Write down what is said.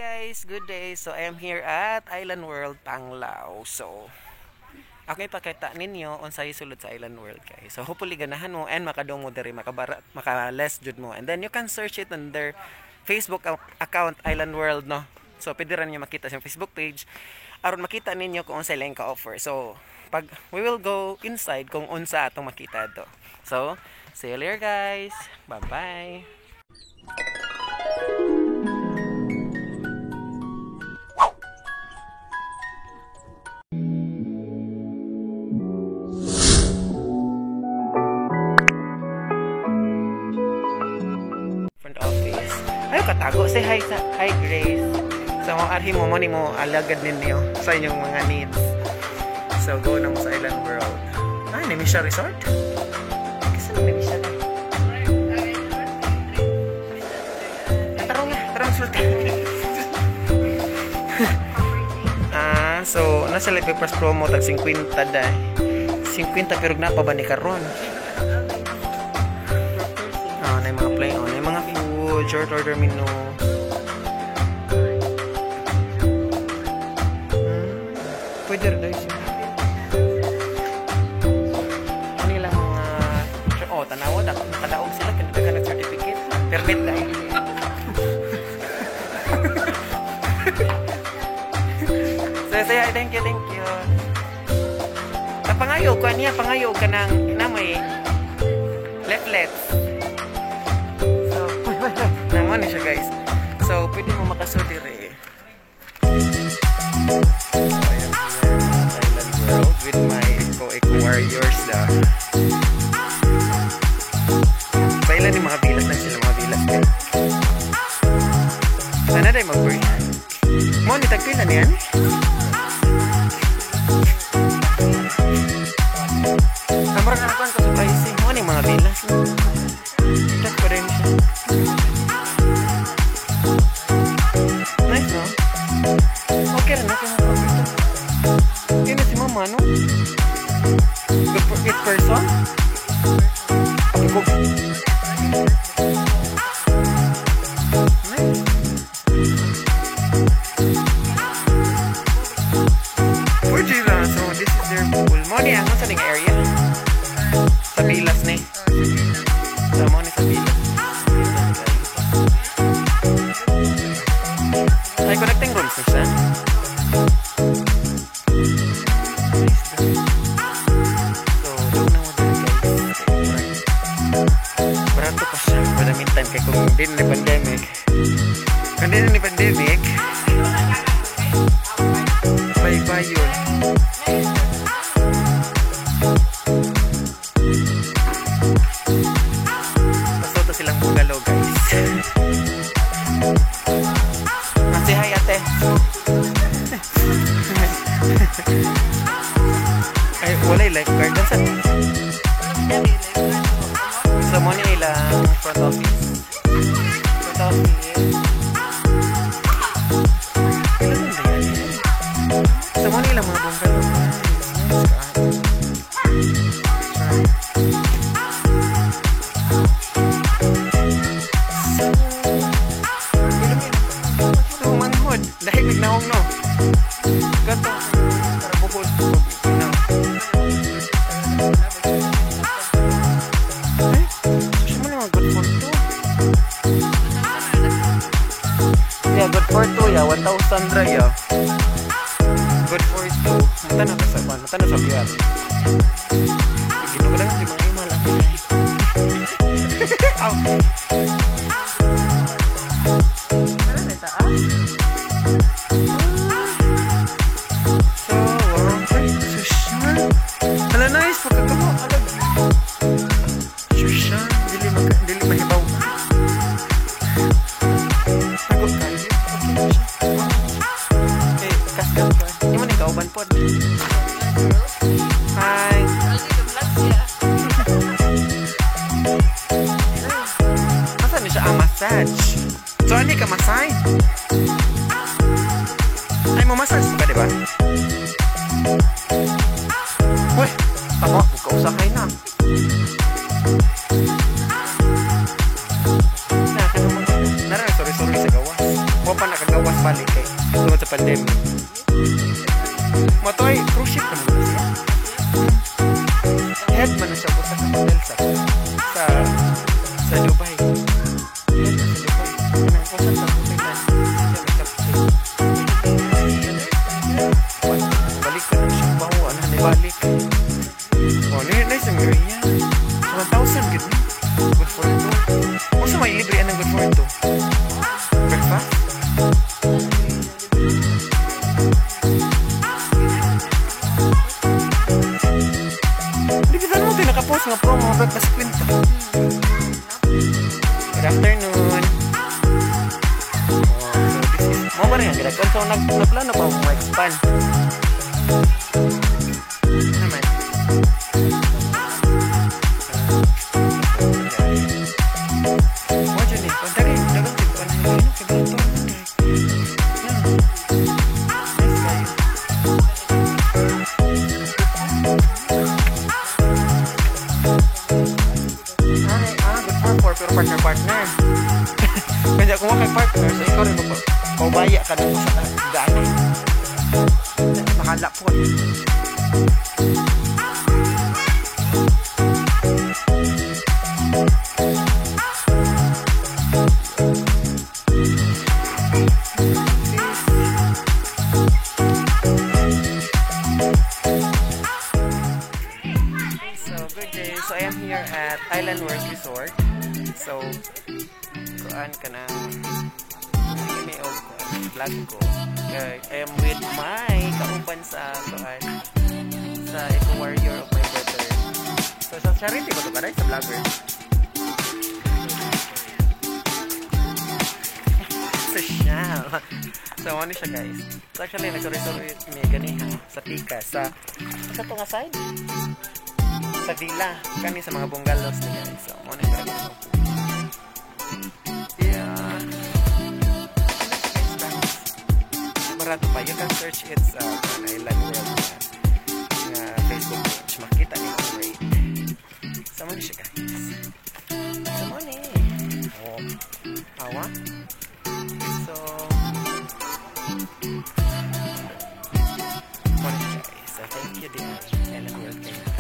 Guys, good day. So I am here at Island World Panglao. So ako ipakita ninyo unsay sulod sa Island World guys. So hopefully ganahan mo and makadong mo diri maka-less jud mo. And then you can search it on their Facebook account Island World no. So pwede rin niyo makita sa Facebook page aron makita ninyo kung unsay lang ka-offer. So pag we will go inside kung unsa atong makita to. So see you later guys. Bye-bye. Office. Ayaw katago. Say hi sa hi Grace. So mga arhi mo ni mo alagad ninyo sa inyong mga needs. So go na mo sa Island World. Ah, Nemisha Resort? Kasi na Nemisha na. Tarong sultan. So nasa live papers promo tag 50 dai. 50 pero na pa ba ni karon? Na yung mga play on, yung mga food, short order menu. Pwede rin guys. Ano lang mga tanawa, nakadaog sila, kanina ka nag-certificate. Permit dahil. Saya, thank you. Pangayo ka ng inamay. Left. Naman siya guys. So, pwede mo makasudiri. Ayan, Island World with my Eco Warriors da. Bailan yung mga bilas na sila, mga bilas guys. Sana tayo mag-break. Mo, nitagpila niyan? Namarang narakuan ka sa pricing. Mo, yung mga bilas. Check ko rin siya. Nice, no? Okay rin, Yun na si mama, no? Good for each person? Okay, go. Nice. 4G lang, so this is their pool. Money, ano sa ning area? Sa Pilas, ni. Sa money sa Pilas. Ay, connecting rooms na siya. So, doon na mo dito guys. Barato pa siya. For the meantime, kaya kung hindi na pandemic. Kung hindi na pandemic, bye-bye yun. Pasoto silang bungalow guys. Say hi ate. Ay, wala yung lifeguard. Saan? So, mo nila front office. Front office. Kailan ba yan? So, mo nila mga bungalow. Dahil nagnaong no. Gato. Para bukod. No. Ay, siya mo naman good for 2. Yeah, good for 2 ya. 1,000 dra ya. Good for 2. Mata na sa kwan. Mata na sa biyat. Gino ko lang si mga imala. Ow. Ano na ita Hala nice, pagkakamo alag. Shushan, dili mahibaw. Pagod kayo. Okay, kasgan ko. Hindi mo ning kauban pod. Hi. Masa ni siya massage? So ani ka massage? Ay mo massage ba diba? Uy, tama, magkausakay na. Nara, sorry sa gawas. Wapan na kagawas balik kay tungod sa pandemic. Matoy cruise ship naman siya. Head man na siya sa hotel sa Dubai. Head man sa Dubai. Kanang kusa sa Dubai na. Balik ka na siya. Bawa na balik. Oh, nice ang area. 1,000 good. Good for ito. Kung sa may libre anong good for ito? Breakfast? Libitan mo din nakapost nga promo breakfast kwenta. Good afternoon. Oh, so this is mo ba rin ang ginagkan? So nagplano pa akong ma-expand. Naman. Partner. Kanya kung wakay partner, so ikaw rin maubaya ka na sa gani. Makala po. So, good day. So, I am here at Island World Resort. So, kuan ka na email ko, vlog ko. I am with my kauban sa kuan sa Eco Warrior of my brother. So, sa charity ko to karay sa vlogger. Social. So, ano siya guys? So, actually, nag-resort may ganiha sa Tika. Sa to nga side? Sa villa. Kani sa mga bungalows ni guys. So, ano yung gagawin ko? Barato pa. You can search it sa Island World na Facebook page. Makita niyo ang rate. Sama niyo siya guys. Sama niyo. Oh. Awa. So, guys. So, thank you din. Island World.